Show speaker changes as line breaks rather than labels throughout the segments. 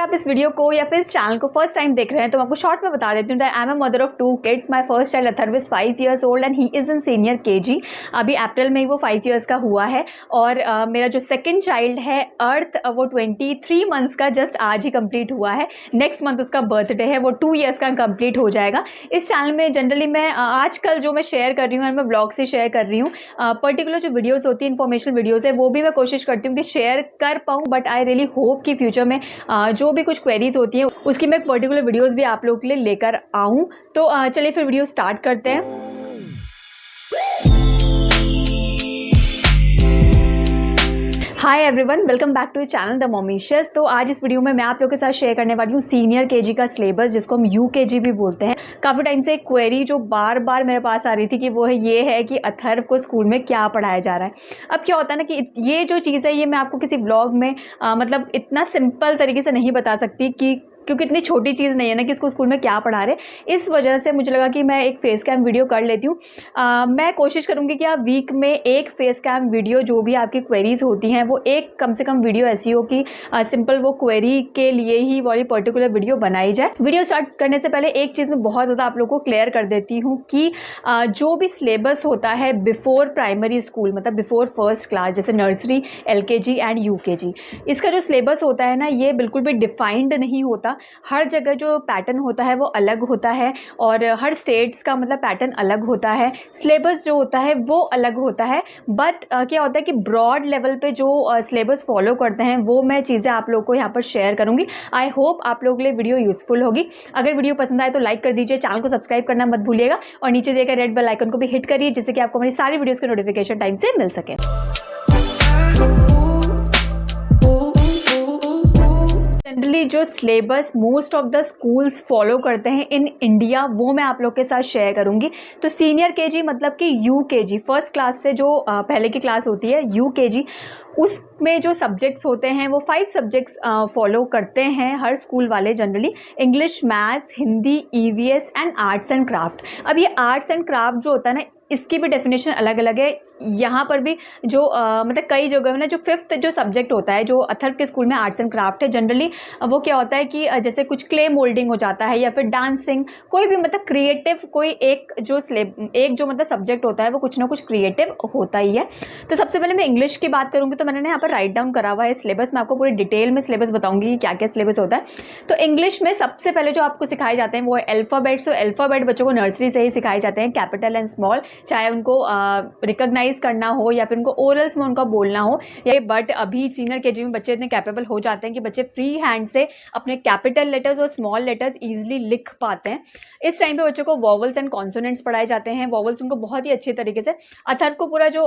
आप इस वीडियो को या फिर इस चैनल को फर्स्ट टाइम देख रहे हैं तो मैं आपको शॉर्ट में बता देती हूँ। I am a mother of 2 kids. My first child Atharva is 5 years old and he is in senior KG. अभी अप्रैल में ही वो 5 years का हुआ है। और मेरा जो सेकंड चाइल्ड है अर्थ, वो 23 months का जस्ट आज ही कंप्लीट हुआ है। नेक्स्ट मंथ उसका बर्थडे है, वो 2 years का कंप्लीट हो जाएगा। इस चैनल में जनरली मैं आजकल जो मैं शेयर कर रही हूँ, मैं ब्लॉग से शेयर कर रही हूँ। पर्टिकुलर जो वीडियोज़ होती है, इन्फॉर्मेशनल वीडियोज़ है, वो भी मैं कोशिश करती हूँ कि शेयर कर पाऊँ। बट आई रियली होप कि फ्यूचर में जो भी कुछ क्वेरीज होती हैं उसकी मैं एक पर्टिकुलर वीडियोस भी आप लोगों के लिए लेकर आऊँ। तो चलिए फिर वीडियो स्टार्ट करते हैं। Hi everyone, welcome back to channel the मॉमीशियस। तो आज इस वीडियो में मैं आप लोगों के साथ शेयर करने वाली हूँ सीनियर केजी का सिलेबस, जिसको हम यूकेजी भी बोलते हैं। काफ़ी टाइम से एक क्वेरी जो बार बार मेरे पास आ रही थी कि वो है ये है कि अथर्व को स्कूल में क्या पढ़ाया जा रहा है। अब क्या होता है ना कि ये जो चीज़ है ये मैं आपको किसी ब्लॉग में मतलब इतना सिंपल तरीके से नहीं बता सकती, कि क्योंकि इतनी छोटी चीज़ नहीं है ना कि इसको स्कूल में क्या पढ़ा रहे। इस वजह से मुझे लगा कि मैं एक फेस कैम वीडियो कर लेती हूँ। मैं कोशिश करूँगी कि आप वीक में एक फेस कैम वीडियो, जो भी आपकी क्वेरीज होती हैं वो एक कम से कम वीडियो ऐसी हो कि सिंपल वो क्वेरी के लिए ही वाली पर्टिकुलर वीडियो बनाई जाए। वीडियो स्टार्ट करने से पहले एक चीज़ मैं बहुत ज़्यादा आप लोगों को क्लियर कर देती हूँ कि जो भी सिलेबस होता है बिफोर प्राइमरी स्कूल, मतलब बिफोर फर्स्ट क्लास, जैसे नर्सरी, LKG एंड UKG, इसका जो सिलेबस होता है ना ये बिल्कुल भी डिफाइंड नहीं होता। हर जगह जो पैटर्न होता है वो अलग होता है और हर स्टेट्स का मतलब पैटर्न अलग होता है। सिलेबस जो होता है वो अलग होता है। बट क्या होता है कि ब्रॉड लेवल पे जो सिलेबस फॉलो करते हैं वो मैं चीज़ें आप लोगों को यहाँ पर शेयर करूँगी। आई होप आप लोगों के लिए वीडियो यूज़फुल होगी। अगर वीडियो पसंद आए तो लाइक कर दीजिए, चैनल को सब्सक्राइब करना मत भूलिएगा और नीचे दिए गए रेड बेल आइकन को भी हिट करिए, जिससे कि आपको हमारी सारी वीडियोज़ के नोटिफिकेशन टाइम से मिल सके। जनरली जो syllabus most of the schools follow करते हैं इन इंडिया, वो मैं आप लोग के साथ शेयर करूंगी। तो सीनियर केजी मतलब कि UKG, फर्स्ट क्लास से जो पहले की क्लास होती है UKG, उसमें जो सब्जेक्ट्स होते हैं वो 5 सब्जेक्ट्स फॉलो करते हैं हर स्कूल वाले generally. English, maths, Hindi, EVS and arts and craft. अब ये आर्ट्स एंड क्राफ्ट जो होता है ना, इसकी भी डेफिनेशन अलग अलग है। यहाँ पर भी जो मतलब कई जगह में ना जो 5th जो सब्जेक्ट होता है, जो अथर्व के स्कूल में आर्ट्स एंड क्राफ्ट है, जनरली वो क्या होता है कि जैसे कुछ क्ले मोल्डिंग हो जाता है या फिर डांसिंग, कोई भी मतलब क्रिएटिव कोई एक जो मतलब सब्जेक्ट होता है वो कुछ ना कुछ क्रिएटिव होता ही है। तो सबसे पहले मैं इंग्लिश की बात करूँगी तो मैंने यहाँ पर राइट डाउन करा हुआ है सिलेबस। मैं आपको पूरी डिटेल में सिलेबस बताऊँगी कि क्या क्या सिलेबस होता है। तो इंग्लिश में सबसे पहले जो आपको सिखाए जाते हैं वो है अल्फ़ाबेट्स। तो अल्फ़ाबेट बच्चों को नर्सरी से ही सिखाए जाते हैं, कैपिटल एंड स्मॉल, चाहे उनको रिकॉग्नाइज करना हो या फिर उनको ओरल्स में उनका बोलना हो। ये बट अभी सीनियर केजी में बच्चे इतने कैपेबल हो जाते हैं कि बच्चे फ्री हैंड से अपने कैपिटल लेटर्स और स्मॉल लेटर्स ईजिली लिख पाते हैं। इस टाइम पे बच्चों को वॉवल्स एंड कॉन्सोनेंट्स पढ़ाए जाते हैं। वॉवल्स उनको बहुत ही अच्छे तरीके से, अथर्व को पूरा जो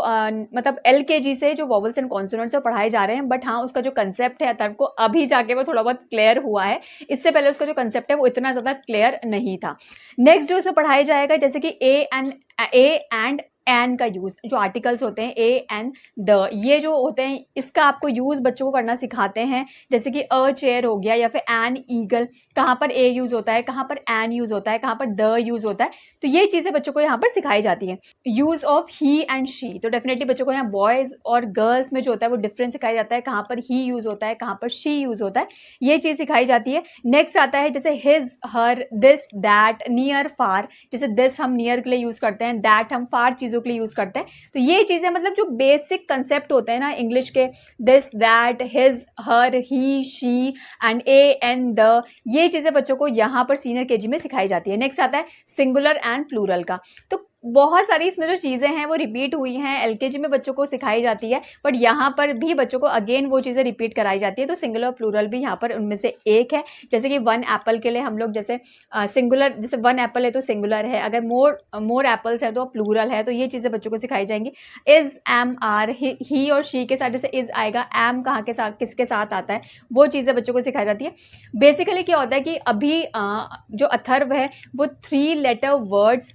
मतलब LKG से जो वॉवल्स एंड कॉन्सोनेंट्स पढ़ाए जा रहे हैं। बट हाँ, उसका जो कंसेप्ट है अथर्व को अभी जाके वो थोड़ा बहुत क्लियर हुआ है। इससे पहले उसका जो कंसेप्ट है वो इतना ज़्यादा क्लियर नहीं था। नेक्स्ट जो इसमें पढ़ाया जाएगा, जैसे कि ए एंड एन का यूज़, जो आर्टिकल्स होते हैं ए एंड द, ये जो होते हैं इसका आपको यूज़ बच्चों को करना सिखाते हैं। जैसे कि अ चेयर हो गया या फिर एन ईगल, कहाँ पर ए यूज़ होता है, कहाँ पर एन यूज़ होता है, कहाँ पर द यूज़ होता है। तो ये चीज़ें बच्चों को यहाँ पर सिखाई जाती है। Use of he and she, तो डेफिनेटली बच्चों को यहाँ बॉयज़ और गर्ल्स में जो होता है वो डिफरेंस सिखाया जाता है, कहाँ पर ही यूज़ होता है, कहाँ पर शी यूज़ होता है, ये चीज़ सिखाई जाती है। नेक्स्ट आता है जैसे his, her, this, that, near, far. जैसे दिस हम नियर के लिए यूज़ करते हैं, दैट हम फार चीज़ों के लिए यूज़ करते हैं। तो ये चीजें मतलब जो बेसिक कंसेप्ट होते हैं ना इंग्लिश के, this, that, his, her, he, she and A and the, ये चीजें बच्चों को यहाँ पर सीनियर केजी में सिखाई जाती है। नेक्स्ट आता है सिंगुलर एंड प्लूरल का। तो बहुत सारी इसमें जो चीज़ें हैं वो रिपीट हुई हैं, LKG में बच्चों को सिखाई जाती है, बट यहाँ पर भी बच्चों को अगेन वो चीज़ें रिपीट कराई जाती है। तो सिंगुलर प्लूरल भी यहाँ पर उनमें से एक है। जैसे कि 1 एप्पल के लिए हम लोग जैसे सिंगुलर, जैसे 1 एप्पल है तो सिंगुलर है, अगर मोर एप्पल्स है तो प्लूरल है। तो ये चीज़ें बच्चों को सिखाई जाएंगी। इज़, एम, आर, ही और शी के साथ जैसे इज़ आएगा, एम कहाँ के साथ किसके साथ आता है, वो चीज़ें बच्चों को सिखाई जाती है। बेसिकली क्या होता है कि अभी जो अथर्व है वो 3 लेटर वर्ड्स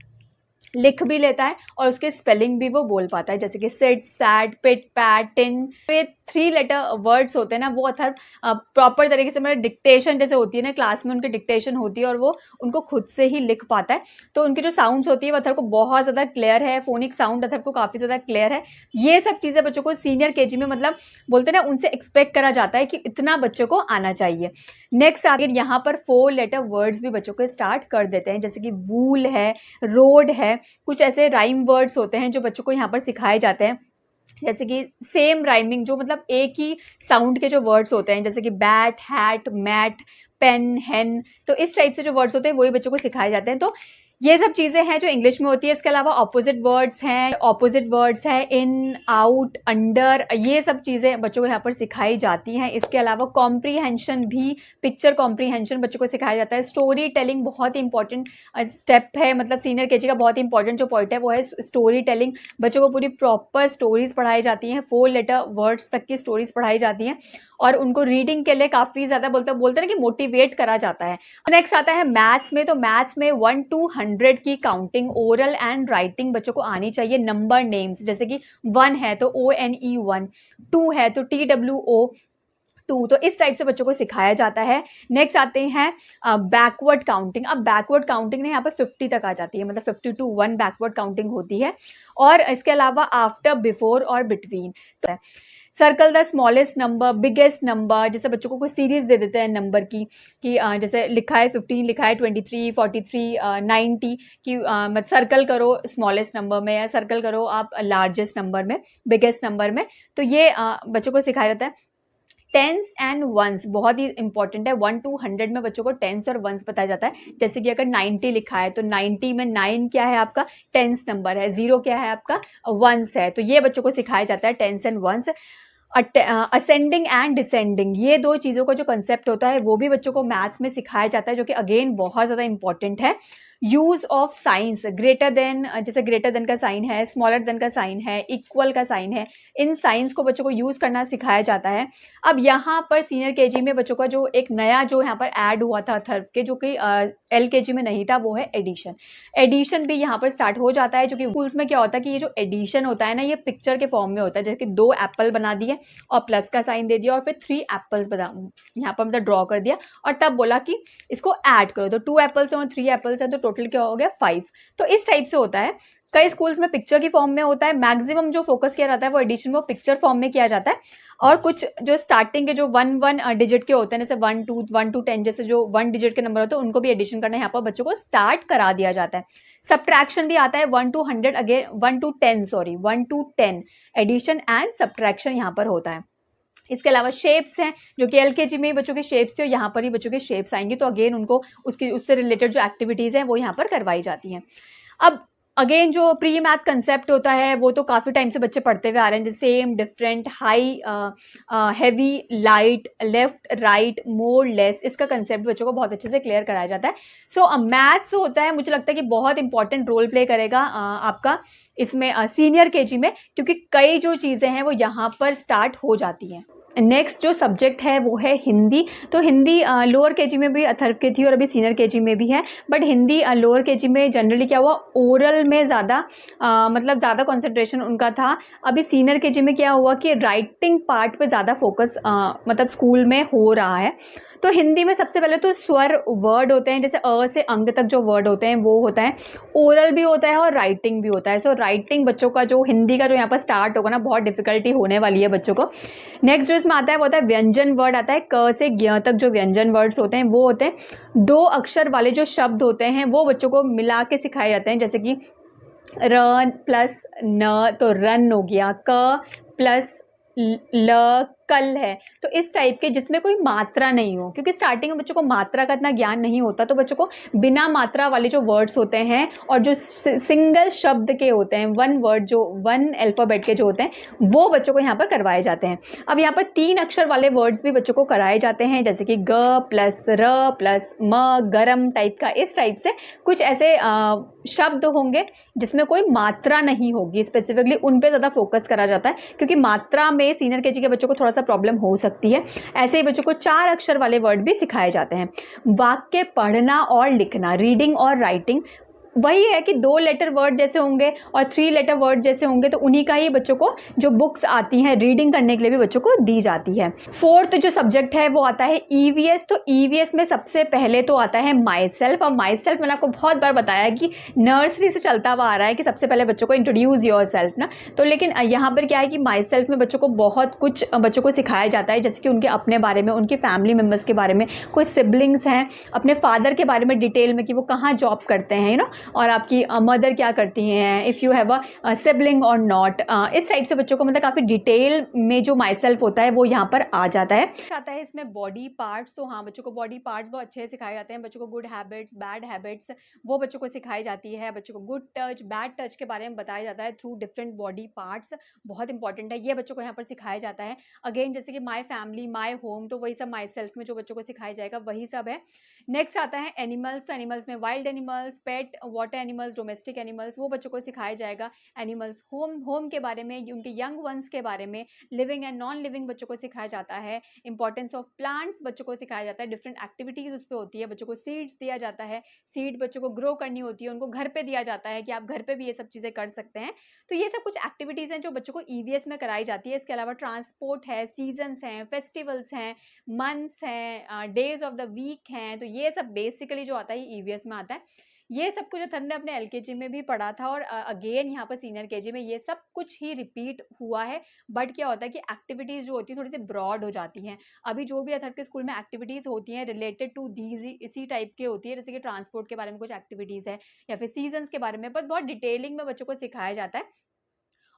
लिख भी लेता है और उसके स्पेलिंग भी वो बोल पाता है, जैसे कि सिट, सैड, पिट, पैट, टिन। तो ये 3 लेटर वर्ड्स होते हैं ना, वो अथर्व प्रॉपर तरीके से, मतलब डिक्टेशन जैसे होती है ना क्लास में, उनकी डिक्टेशन होती है और वो उनको खुद से ही लिख पाता है। तो उनकी जो साउंड्स होती है वो अथर्व को बहुत ज़्यादा क्लियर है, फोनिक साउंड अथर्व को काफ़ी ज़्यादा क्लियर है। ये सब चीज़ें बच्चों को सीनियर केजी में मतलब बोलते हैं ना, उनसे एक्सपेक्ट करा जाता है कि इतना बच्चों को आना चाहिए। नेक्स्ट आगे यहाँ पर 4 लेटर वर्ड्स भी बच्चों को स्टार्ट कर देते हैं, जैसे कि वूल है, रोड है, कुछ ऐसे राइम वर्ड्स होते हैं जो बच्चों को यहाँ पर सिखाए जाते हैं, जैसे कि सेम राइमिंग, जो मतलब एक ही साउंड के जो वर्ड्स होते हैं, जैसे कि बैट, हैट, मैट, पेन, हेन, तो इस टाइप से जो वर्ड्स होते हैं वही बच्चों को सिखाए जाते हैं। तो ये सब चीज़ें हैं जो इंग्लिश में होती है। इसके अलावा ऑपोजिट वर्ड्स हैं इन, आउट, अंडर, ये सब चीज़ें बच्चों को यहाँ पर सिखाई जाती हैं। इसके अलावा कॉम्प्रीहेंशन भी, पिक्चर कॉम्प्रीहेंशन बच्चों को सिखाया जाता है। स्टोरी टेलिंग बहुत ही इंपॉर्टेंट स्टेप है, मतलब सीनियर केजी का बहुत ही इंपॉर्टेंट जो पॉइंट है वो है स्टोरी टेलिंग। बच्चों को पूरी प्रॉपर स्टोरीज पढ़ाई जाती हैं, 4 लेटर वर्ड्स तक की स्टोरीज पढ़ाई जाती हैं और उनको रीडिंग के लिए काफ़ी ज़्यादा बोलते हैं ना कि मोटिवेट करा जाता है। नेक्स्ट आता है मैथ्स में। तो मैथ्स में 1 to 100 की काउंटिंग, ओरल एंड राइटिंग बच्चों को आनी चाहिए। नंबर नेम्स, जैसे कि 1 है तो ONE 1, 2 है तो TWO 2, तो इस टाइप से बच्चों को सिखाया जाता है। नेक्स्ट आते हैं बैकवर्ड काउंटिंग। अब बैकवर्ड काउंटिंग ने यहाँ पर 50 तक आ जाती है, मतलब 50 to 1 बैकवर्ड काउंटिंग होती है। और इसके अलावा आफ्टर, बिफोर और between. Circle the smallest number, biggest number, जैसे बच्चों को कोई सीरीज दे देते हैं नंबर की, कि जैसे लिखा है 15, लिखा है 23, 43, 90, कि मतलब सर्कल करो स्मॉलेस्ट नंबर में या सर्कल करो आप लार्जेस्ट नंबर में, बिगेस्ट नंबर में। तो ये बच्चों को सिखाया जाता है। टेंस एंड वंस बहुत ही इंपॉर्टेंट है। 1 to 100 में बच्चों को टेंस और वंस बताया जाता है। जैसे कि अगर 90 लिखा है तो 90 में 9 क्या है आपका, टेंस नंबर है, 0 क्या है आपका, वंस है। तो ये बच्चों को सिखाया जाता है, tens and ones. Ascending and descending, ये 2 चीज़ों का जो कंसेप्ट होता है वो भी बच्चों को मैथ्स में सिखाया जाता है, जो कि अगेन बहुत ज़्यादा इंपॉर्टेंट है। Use of science, greater than, जैसे ग्रेटर देन का साइन है, स्मॉलर देन का साइन है, इक्वल का साइन है, इन साइंस को बच्चों को यूज़ करना सिखाया जाता है। अब यहाँ पर सीनियर केजी में बच्चों का जो एक नया जो यहाँ पर ऐड हुआ था अथर्व के, जो कि LKG में नहीं था, वो है एडिशन। एडिशन भी यहाँ पर स्टार्ट हो जाता है, जो कि स्कूल्स में क्या होता है कि ये जो एडिशन होता है ना, ये पिक्चर के फॉर्म में होता है, जैसे कि 2 एप्पल बना दिए और प्लस का साइन दे दिया और फिर 3 एप्पल्स बना यहाँ पर मतलब ड्रॉ कर दिया और तब बोला कि इसको ऐड करो, तो 2 एप्पल्स और 3 एप्पल्स हैं तो टोटल क्या हो गया 5। तो इस टाइप से होता है। कई स्कूल्स में पिक्चर की फॉर्म में होता है, मैक्सिमम जो फोकस किया जाता है वो एडिशन में पिक्चर फॉर्म में किया जाता है। और कुछ जो स्टार्टिंग के जो 1 डिजिट के होते हैं, जैसे 1 to 10 जैसे जो 1 डिजिट के नंबर होते हैं, उनको भी एडिशन करना यहाँ पर बच्चों को स्टार्ट करा दिया जाता है। सब्ट्रैक्शन भी आता है 1 to 100, again 1 to 10 addition and subtraction यहाँ पर होता है। इसके अलावा शेप्स हैं, जो कि LKG में बच्चों के शेप्स थे, और यहाँ पर ही बच्चों के शेप्स आएंगे, तो अगेन उनको उससे रिलेटेड जो एक्टिविटीज़ हैं वो यहाँ पर करवाई जाती हैं। अब अगेन जो प्री मैथ कंसेप्ट होता है वो तो काफ़ी टाइम से बच्चे पढ़ते हुए आ रहे हैं, जैसे same, different, high, heavy, light, left, right, more, less, इसका कंसेप्ट बच्चों को बहुत अच्छे से क्लियर कराया जाता है। सो मैथ्स होता है, मुझे लगता है कि बहुत इंपॉर्टेंट रोल प्ले करेगा आपका इसमें सीनियर KG में, क्योंकि कई जो चीज़ें हैं वो यहाँ पर स्टार्ट हो जाती हैं। नेक्स्ट जो सब्जेक्ट है वो है हिंदी। तो हिंदी लोअर KG में भी अथर्व की थी और अभी सीनियर KG में भी है, बट हिंदी लोअर KG में जनरली क्या हुआ, ओरल में ज़्यादा मतलब ज़्यादा कंसंट्रेशन उनका था। अभी सीनियर KG में क्या हुआ कि राइटिंग पार्ट पे ज़्यादा फोकस मतलब स्कूल में हो रहा है। तो हिंदी में सबसे पहले तो स्वर वर्ड होते हैं, जैसे अ से अंग तक जो वर्ड होते हैं वो होता है, ओरल भी होता है और राइटिंग भी होता है। सो राइटिंग बच्चों का जो हिंदी का जो यहाँ पर स्टार्ट होगा ना, बहुत डिफिकल्टी होने वाली है बच्चों को। नेक्स्ट जो इसमें आता है वो होता है व्यंजन वर्ड आता है, क से ज्ञ तक जो व्यंजन वर्ड्स होते हैं वो होते हैं। 2 अक्षर वाले जो शब्द होते हैं वो बच्चों को मिला के सिखाए जाते हैं, जैसे कि रन प्लस न, तो रन हो गया, क प्लस ल, कल है। तो इस टाइप के जिसमें कोई मात्रा नहीं हो, क्योंकि स्टार्टिंग में बच्चों को मात्रा का इतना ज्ञान नहीं होता, तो बच्चों को बिना मात्रा वाले जो वर्ड्स होते हैं और जो सिंगल शब्द के होते हैं, 1 वर्ड जो 1 अल्फ़ाबेट के जो होते हैं वो बच्चों को यहाँ पर करवाए जाते हैं। अब यहाँ पर 3 अक्षर वाले वर्ड्स भी बच्चों को कराए जाते हैं, जैसे कि ग प्लस र प्लस म, गरम टाइप का। इस टाइप से कुछ ऐसे शब्द होंगे जिसमें कोई मात्रा नहीं होगी, स्पेसिफिकली उन पे ज़्यादा फोकस करा जाता है, क्योंकि मात्रा में सीनियर KG के बच्चों को थोड़ा सा प्रॉब्लम हो सकती है। ऐसे ही बच्चों को 4 अक्षर वाले वर्ड भी सिखाए जाते हैं। वाक्य पढ़ना और लिखना, रीडिंग और राइटिंग, वही है कि 2 लेटर वर्ड जैसे होंगे और 3 लेटर वर्ड जैसे होंगे, तो उन्हीं का ही बच्चों को जो बुक्स आती हैं रीडिंग करने के लिए भी बच्चों को दी जाती है। फोर्थ जो सब्जेक्ट है वो आता है ईवीएस। तो ईवीएस में सबसे पहले तो आता है माई सेल्फ। और माई सेल्फ मैंने आपको बहुत बार बताया कि नर्सरी से चलता हुआ आ रहा है कि सबसे पहले बच्चों को इंट्रोड्यूस योर सेल्फ ना। तो लेकिन यहाँ पर क्या है कि माई सेल्फ में बच्चों को बहुत कुछ बच्चों को सिखाया जाता है, जैसे कि उनके अपने बारे में, उनके फैमिली मेम्बर्स के बारे में, कोई सिबलिंग्स हैं, अपने फादर के बारे में डिटेल में कि वो कहाँ जॉब करते हैं और आपकी मदर क्या करती हैं, if you have a sibling और नॉट। इस टाइप से बच्चों को मतलब काफ़ी डिटेल में जो माई सेल्फ होता है वो यहाँ पर आ जाता है इसमें बॉडी पार्ट्स। तो हाँ, बच्चों को बॉडी पार्ट्स बहुत अच्छे से सिखाए जाते हैं। बच्चों को गुड हैबिट्स, बैड हैबिट्स वो बच्चों को सिखाई जाती है। बच्चों को गुड टच, बैड टच के बारे में बताया जाता है थ्रू डिफरेंट बॉडी पार्ट्स। बहुत इंपॉर्टेंट है, ये बच्चों को यहाँ पर सिखाया जाता है। अगेन जैसे कि माई फैमिली, माई होम, तो वही सब माई सेल्फ में जो बच्चों को सिखाया जाएगा वही सब है। नेक्स्ट आता है एनिमल्स। तो एनिमल्स में वाइल्ड एनिमल्स, पेट, वाटर एनिमल्स, डोमेस्टिक एनिमल्स वो बच्चों को सिखाया जाएगा। एनिमल्स होम के बारे में, उनके यंग वंस के बारे में, लिविंग एंड नॉन लिविंग बच्चों को सिखाया जाता है। इंपॉर्टेंस ऑफ प्लांट्स बच्चों को सिखाया जाता है। डिफरेंट एक्टिविटीज़ उस पर होती है। बच्चों को सीड्स दिया जाता है, सीड बच्चों को ग्रो करनी होती है, उनको घर पे दिया जाता है कि आप घर पे भी ये सब चीज़ें कर सकते हैं। तो ये सब कुछ एक्टिविटीज़ हैं जो बच्चों को ईवीएस में कराई जाती है। इसके अलावा ट्रांसपोर्ट है, सीजन्स हैं, फेस्टिवल्स हैं, मंथ्स हैं, डेज ऑफ द वीक हैं। तो ये सब बेसिकली जो आता है ईवीएस में आता है। ये सब कुछ अथर्व ने अपने एलकेजी में भी पढ़ा था और अगेन यहाँ पर सीनियर केजी में ये सब कुछ ही रिपीट हुआ है। बट क्या होता है कि एक्टिविटीज़ जो होती है थोड़ी सी ब्रॉड हो जाती हैं। अभी जो भी अथर्व के स्कूल में एक्टिविटीज़ होती हैं रिलेटेड टू दीज इसी टाइप के होती है, जैसे कि ट्रांसपोर्ट के बारे में कुछ एक्टिविटीज़ है या फिर सीजन्स के बारे में, बट बहुत डिटेलिंग में बच्चों को सिखाया जाता है।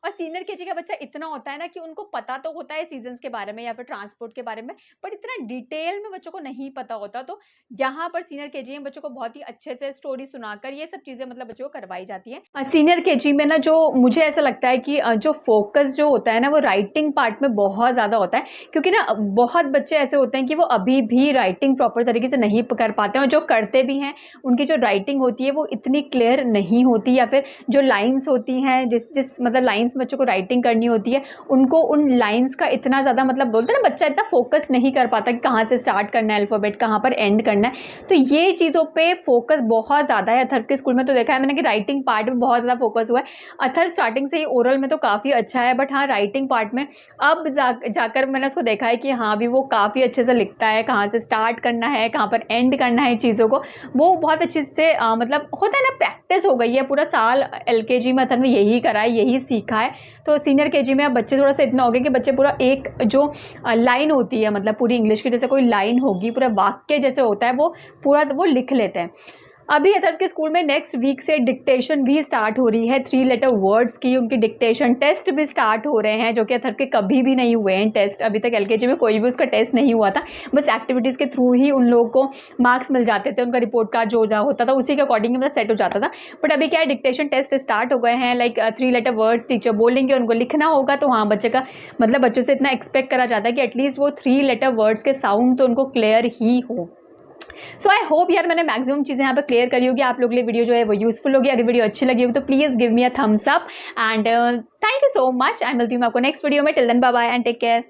और सीनियर केजी का बच्चा इतना होता है ना कि उनको पता तो होता है सीजन्स के बारे में या फिर ट्रांसपोर्ट के बारे में, बट इतना डिटेल में बच्चों को नहीं पता होता। तो यहाँ पर सीनियर केजी में बच्चों को बहुत ही अच्छे से स्टोरी सुनाकर ये सब चीज़ें मतलब बच्चों को करवाई जाती है। सीनियर केजी में ना जो मुझे ऐसा लगता है कि जो फोकस जो होता है ना वो राइटिंग पार्ट में बहुत ज़्यादा होता है, क्योंकि ना बहुत बच्चे ऐसे होते हैं कि वो अभी भी राइटिंग प्रॉपर तरीके से नहीं कर पाते हैं, और जो करते भी हैं उनकी जो राइटिंग होती है वो इतनी क्लियर नहीं होती, या फिर जो लाइन्स होती हैं जिस मतलब लाइन्स बच्चों को राइटिंग करनी होती है उनको उन लाइंस का इतना ज़्यादा मतलब बोलते हैं ना बच्चा इतना फोकस नहीं कर पाता कि कहाँ से स्टार्ट करना है अल्फ़ाबेट, कहाँ पर एंड करना है। तो ये चीज़ों पे फोकस बहुत ज़्यादा है। अथर्व के स्कूल में तो देखा है मैंने कि राइटिंग पार्ट में बहुत ज़्यादा फोकस हुआ है। अथर्व स्टार्टिंग से ही ओरल में तो काफ़ी अच्छा है, बट हाँ राइटिंग पार्ट में अब जाकर मैंने उसको देखा है कि हाँ भी वो काफ़ी अच्छे से लिखता है, कहाँ से स्टार्ट करना है, कहाँ पर एंड करना है चीज़ों को, वो बहुत अच्छे से मतलब होता है ना, प्रैक्टिस हो गई है। पूरा साल एलकेजी में अथर्व ने यही करा है, यही सीखा है। तो सीनियर केजी में अब बच्चे थोड़ा सा इतना हो गया कि बच्चे पूरा एक जो लाइन होती है मतलब पूरी इंग्लिश की जैसे कोई लाइन होगी, पूरा वाक्य जैसे होता है वो पूरा वो लिख लेते हैं। अभी अथर्व के स्कूल में नेक्स्ट वीक से डिक्टेशन भी स्टार्ट हो रही है, 3 लेटर वर्ड्स की उनकी डिक्टेशन टेस्ट भी स्टार्ट हो रहे हैं, जो कि अथर्व के कभी भी नहीं हुए हैं टेस्ट। अभी तक एलकेजी में कोई भी उसका टेस्ट नहीं हुआ था, बस एक्टिविटीज़ के थ्रू ही उन लोगों को मार्क्स मिल जाते थे, उनका रिपोर्ट कार्ड जो होता था उसी के अकॉर्डिंग मतलब सेट हो जाता था। बट अभी क्या है, डिक्टेशन टेस्ट स्टार्ट हो गए हैं, लाइक 3 लेटर वर्ड्स टीचर बोलेंगे, उनको लिखना होगा। तो हाँ बच्चे का मतलब बच्चों से इतना एक्सपेक्ट करा जाता है कि एटलीस्ट वो 3 लेटर वर्ड्स के साउंड तो उनको क्लियर ही हो। सो आई होप यार मैंने मैक्सिमम चीज़ें यहाँ पे क्लियर करी होगी, आप लोग के लिए वीडियो जो है वो यूजफुल होगी। अगर वीडियो अच्छी लगी होगी तो please give me a thumbs up and thank you so much. And मिलती हूँ आपको नेक्स्ट वीडियो में। Till then bye bye and take care.